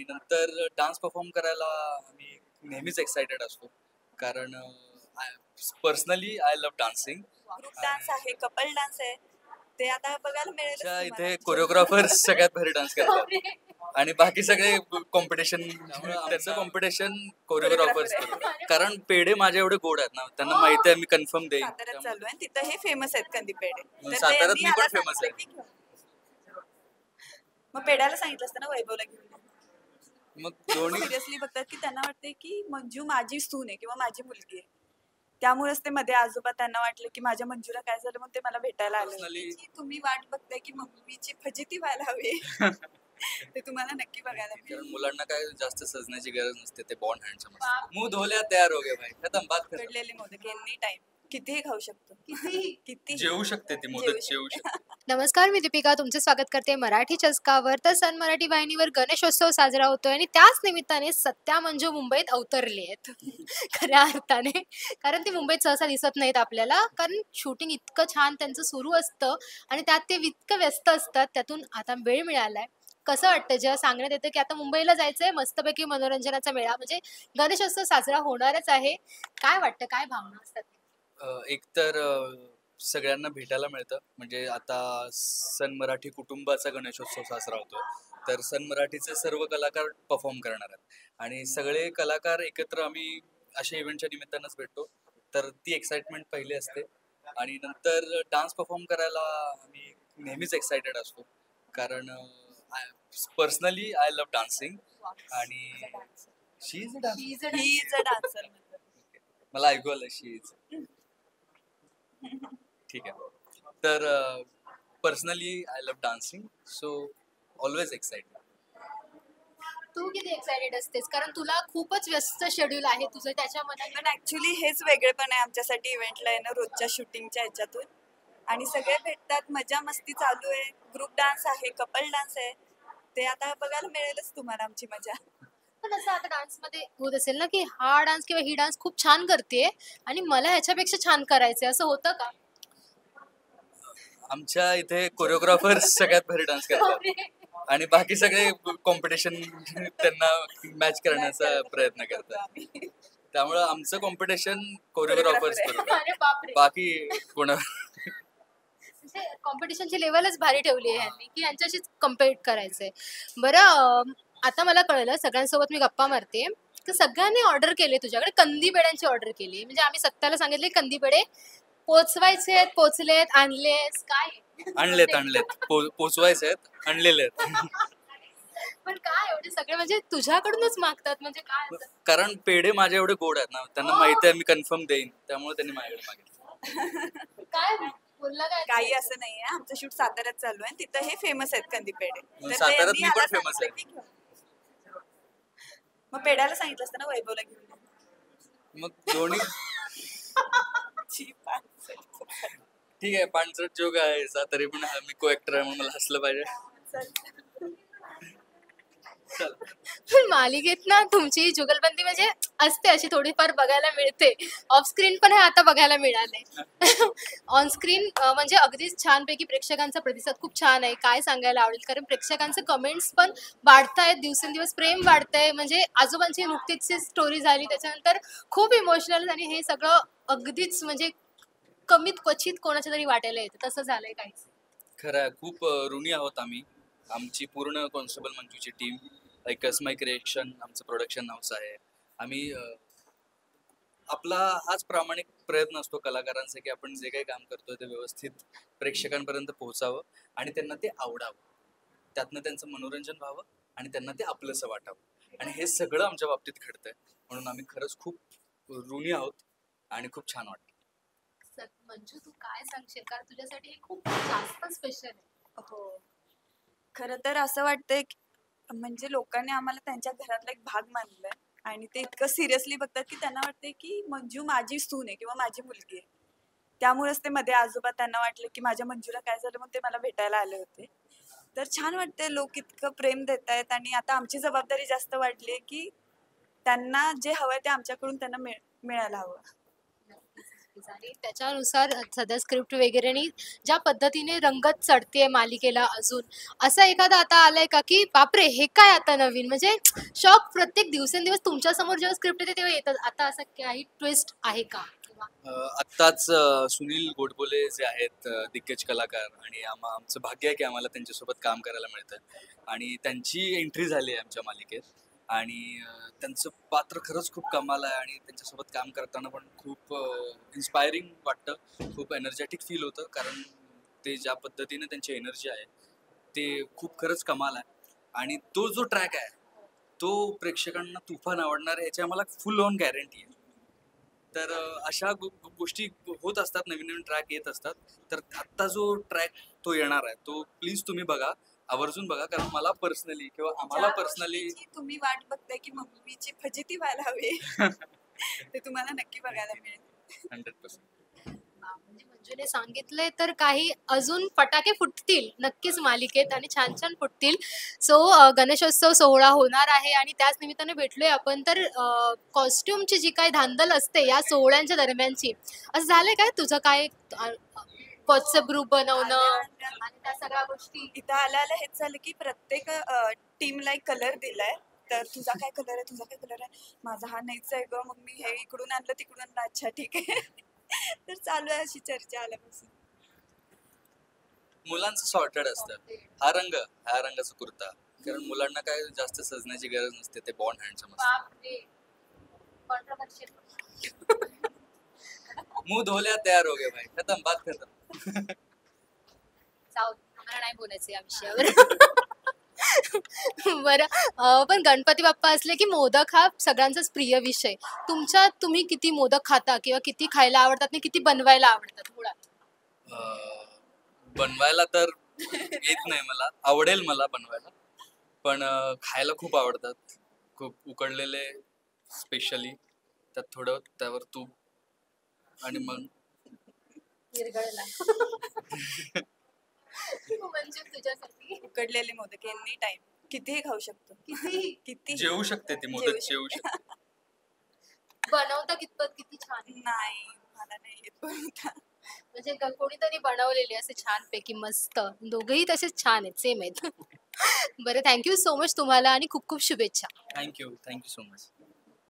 नंतर dance perform करायला आम्ही नेहमीच एक्सायटेड असतो कारण personally I love dancing. Group dance आहे, कपल डान्स आहे, ते आता बघायला मिळेल. आमच्या इथे कोरिओग्राफर्स सगळ्यात भारी डान्स करतात आणि बाकी सगळे कॉम्पिटिशन, त्याचं कॉम्पिटिशन कोरिओग्राफर्स करतात. कारण पेढे माझे एवढे गोड आहेत ना, त्यांना माहिती आहे मी कन्फर्म देईन. साताऱ्यात चालू आहे, तिथं हे फेमस आहेत कंदी पेढे. तर ते साताऱ्यात मी मी पण आला फेमस सांगितलं आहे. की घेऊन. मग पेढ्याला सांगितलं असतं ना वैभवला घेऊन. मग दोन्ही सिरियसली बघतात की त्यांना वाटते की मंजू माझी सून आहे किंवा माझी मुलगी आहे. त्यामुळेच ते मध्ये आजोबा त्यांना वाटलं की माझ्या मंजूला काय झालं, मग ते मला भेटायला आले. Personally- की तुम्ही वाट बघताय की मम्मीची फजिती व्हायला हवी. ते तुम्हाला नक्की बघायला मिळेल. कारण मुलांना काय जास्त सजण्याची गरज नसते, ते बॉन्ड हँडसम असतात. मुंह धोल्या तयार हो गए भाई, खतम बात खतम. उकडलेले मोदक एनी टाइम कितीही खाऊ शकतो. किती जेवू शकते ती मोदक, जेवू शकते. नमस्कार, मी दीपिका तुमचे स्वागत करते मराठी चस्कावर. तर सन मराठी वाहिनीवर गणेशोत्सव साजरा होतोय आणि त्याच निमित्ताने सत्या मंजू मुंबईत अवतरली आहेत खऱ्या अर्थाने. कारण ती मुंबईत सहसा दिसत नाहीत आपल्याला, कारण शूटिंग इतकं छान त्यांचं सुरू असतं आणि त्यात ते इतकं व्यस्त असतात. त्यातून आता वेळ मिळालाय. कसं वाटतं जेव्हा सांगण्यात येतं की आता मुंबईला जायचंय, मस्तपैकी मनोरंजनाचा मेळा म्हणजे गणेशोत्सव साजरा होणारच आहे. काय वाटतं, काय भावना असतात? एक तर सगळ्यांना भेटायला मिळतं. म्हणजे आता सन मराठी कुटुंबाचा गणेशोत्सव साजरा होतो, तर सन मराठीचे सर्व कलाकार परफॉर्म करणार आहेत आणि सगळे कलाकार एकत्र आम्ही अशा इव्हेंटच्या निमित्तानंच भेटतो. तर ती एक्साइटमेंट पहिली असते आणि नंतर डान्स परफॉर्म करायला आम्ही नेहमीच एक्सायटेड असतो कारण पर्सनली आय लव्ह डान्सिंग आणि she is a he is a dancer. मला ऐकू आलं शी इज. ठीक आहे. तर personally I love dancing, so always excited. तू किती एक्सायटेड असतेस? कारण तुला खूपच व्यस्त शेड्यूल आहे तुझं त्याच्यामध्ये. पण ऍक्च्युली हेच वेगळेपण आहे आमच्यासाठी इव्हेंटला आहे ना, रोजच्या शूटिंगच्या ह्याच्यातून. आणि सगळे भेटतात, मजा मस्ती चालू आहे. ग्रुप डान्स आहे, कपल डान्स आहे, ते आता बघायला मिळेलच तुम्हाला आमची मजा. पण असं आता डान्समध्ये होत असेल ना की हा डान्स किंवा ही डान्स खूप छान करते आणि मला ह्याच्यापेक्षा छान करायचंय, असं होतं का? आमच्या इथे कोरिओग्राफर्स सगळ्यात भारी डान्स करतात आणि बाकी सगळे कॉम्पिटिशन त्यांना मॅच करण्याचा प्रयत्न करतात. आम्ही. त्यामुळं आमचं कॉम्पिटिशन कोरिओग्राफर्स बरोबर, अरे बापरे. बाकी कोणा म्हणजे कॉम्पिटिशनची लेवलच भारी ठेवली आहे ह्यांनी की यांच्याशीच कम्पेट करायचंय. बरं, आता मला कळलं, सगळ्यांसोबत मी गप्पा मारते तर सगळ्यांनी ऑर्डर केले तुझ्याकडे, कंदी पेड्यांची ऑर्डर केली. म्हणजे आम्ही सत्याला सांगितले कंदी पेढे पोचवायचे आहेत, पोचलेत, आणलेस काय? आणलेत पोचवायचे आहेत, आणलेले आहेत. पण काय एवढे सगळे म्हणजे तुझ्याकडूनच मागतात, म्हणजे काय असं? कारण पेढे माझे एवढे गोड आहेत ना, त्यांना माहिती आहे मी कन्फर्म देईन, त्यामुळे त्यांनी माझ्याकडे मागितलं. काय बोलला काय? काही असं नाहीये, आमचं शूट साताऱ्यात चालू आहे, तिथं हे फेमस आहेत कंदी पेढे. तर ते साताऱ्यात मी मी पण आला famous सांगितलं आहे. की घेऊन. मग पेढ्याला सांगितलं असतं ना वैभवला घेऊन. मग दोन्ही छी, पाच. ठीक आहे, पाणचट जोक आहे याचा, तरी पण मी को ऍक्टर आहे म्हणून मला हसलं पाहिजे. चल. चल. पण मालिकेत ना तुमची जुगलबंदी म्हणजे असते अशी थोडीफार बघायला मिळते. ऑफ स्क्रीन पण हे आता बघायला मिळालंय. ऑन स्क्रीन म्हणजे अगदीच छानपैकी प्रेक्षकांचा प्रतिसाद खूप छान आहे. काय सांगायला आवडेल, कारण प्रेक्षकांचे कमेंट्स पण वाढतायत, दिवसेंदिवस प्रेम वाढतंय. म्हणजे आजोबांची नुकतीच स्टोरी झाली, त्याच्यानंतर खूप इमोशनल आणि हे सगळं अगदीच म्हणजे कमीत क्वचित कोणाच्या तरी वाटायला येतं, तसं झालंय काहीच. खरं आहे, खूप ऋणी आहोत आम्ही. आमची पूर्ण कॉन्स्टेबल मंजूची टीम, कसमाई क्रिएशन आमचं प्रोडक्शन हाऊस आहे. आम्ही आपला हाच प्रामाणिक प्रयत्न असतो कलाकारांचा की आपण जे काही काम करतोय ते व्यवस्थित प्रेक्षकांपर्यंत पोहोचावं आणि त्यांना ते आवडावं, त्यातनं त्यांचं मनोरंजन व्हावं आणि त्यांना ते आपलंसं वाटावं. आणि हे सगळं आमच्या बाबतीत घडतंय, म्हणून आम्ही खरंच खूप ऋणी आहोत आणि खूप छान वाटतं. मंजू, तू काय सांगशील, कारण तुझ्यासाठी हे खूप जास्त स्पेशल आहे. हो, खरं तर असं वाटतंय म्हणजे लोकांनी आम्हाला त्यांच्या घरातला एक भाग मानलाय आणि ते इतकं सिरियसली बघतात की त्यांना वाटतंय की मंजू माझी सून आहे किंवा माझी मुलगी आहे. त्यामुळेच ते मध्ये आजोबा त्यांना वाटलं की माझ्या मंजूला काय झालं, मग ते मला भेटायला आले होते. तर छान वाटतंय, लोक इतकं प्रेम देत आहेत आणि आता आमची जबाबदारी जास्त वाढली आहे की त्यांना जे हवंय ते आमच्याकडून त्यांना मिळायला हवं. नक्कीच. आणि त्याच्यानुसार सध्या स्क्रिप्ट वगैरे आणि ज्या पद्धतीने रंगत चढतेय मालिकेला अजून, असं एखादं आता आलंय का की बापरे हे काय आता नवीन, म्हणजे शॉक प्रत्येक दिवसेंदिवस तुमच्या समोर जेव्हा स्क्रिप्ट येते तेव्हा येतात, आता असं काही ट्विस्ट आहे का किंवा आत्ताच सुनील गोडबोले जे आहेत दिग्गज कलाकार, आणि आमचं भाग्य आहे की आम्हाला त्यांच्यासोबत काम करायला मिळतं, आणि त्यांची एंट्री झाली आहे आमच्या मालिकेत. आणि त्यांचं पात्र खरंच खूप कमाल आहे, आणि त्यांच्यासोबत काम करताना पण खूप इन्स्पायरिंग वाटतं, खूप एनर्जेटिक फील होतं, कारण ते ज्या पद्धतीने त्यांची एनर्जी आहे ते खूप खरंच कमाल आहे. आणि तो जो ट्रॅक आहे तो प्रेक्षकांना तुफान आवडणार आहे, याची आम्हाला फुल ऑन गॅरंटी आहे. तर अशा गोष्टी होत असतात, नवीन नवीन ट्रॅक येत असतात. तर आत्ता जो ट्रॅक तो येणार आहे तो प्लीज तुम्ही बघा, आवर्जून बघा, कारण मला पर्सनली किंवा आम्हाला ज्या पर्सनली गोष्टीची तुम्ही वाट बघताय की मम्मीची फजिती व्हायला हवी ते तुम्हाला नक्की बघायला मिळेल. 100%. म्हणजे मंजूने सांगितले तर काही अजून फटाके फुटतील नक्कीच मालिकेत आणि छान छान फुटतील. सो गणेशोत्सव सोहळा होणार आहे आणि त्याच निमित्ताने भेटलोय आपण. तर कॉस्ट्युमची जी काही धांदल असते या सोहळ्यांच्या दरम्यानची, असं झालंय काय तुझं काय व्हॉट्सअप ग्रुप बनवणं आणि त्या सगळ्या गोष्टी? इथं आल्या आल्या हेच झालं की प्रत्येक टीमला एक कलर दिलाय. तर तुझा काय कलर आहे, तुझा काय कलर आहे, माझा हा नाहीच आहे ग, मग मी हे इकडून आणलं तिकडून आणलं, अच्छा ठीक आहे तर चालू आहे अशी चर्चा आल्यापासून. मुलांचं सॉर्टेड असतं. हा रंगाचा कुर्ता, कारण मुलांना काय जास्त सजण्याची गरज नसते, ते बॉन्ड हँडसम असतं. बापरे, controversial. मुंह धोल्या तयार हो गए भाई, खतम, बात खतम. जाऊ दे, आम्हाला नाही बोलायचं या विषयावर. बरं, पण गणपती बाप्पा असले की मोदक हा सगळ्यांचाच प्रिय विषय. तुम्ही किती मोदक खाता किंवा किती खायला आवडतात आणि किती बनवायला आवडतात मुळात? बनवायला तर येत नाही मला, आवडेल मला बनवायला, पण खायला खूप आवडतात. खूप उकडलेले स्पेशली, त्यात थोडं त्यावर तूप, आणि मग विरघळला. म्हणजे तुझ्यासाठी उकडलेले मोदक एनी टाइम कितीही खाऊ शकतो. कितीही. किती जेवू शकते ती मोदक, जेवू शकते. बनवता कितपत किती छान? नाही, मला नाही येत बनवता. म्हणजे कोणीतरी बनवलेली असे छानपैकी मस्त. दोघेही तसेच छान आहेत, सेम आहेत. बरं, थँक्यू सो मच तुम्हाला आणि खूप खूप शुभेच्छा. Thank you so much.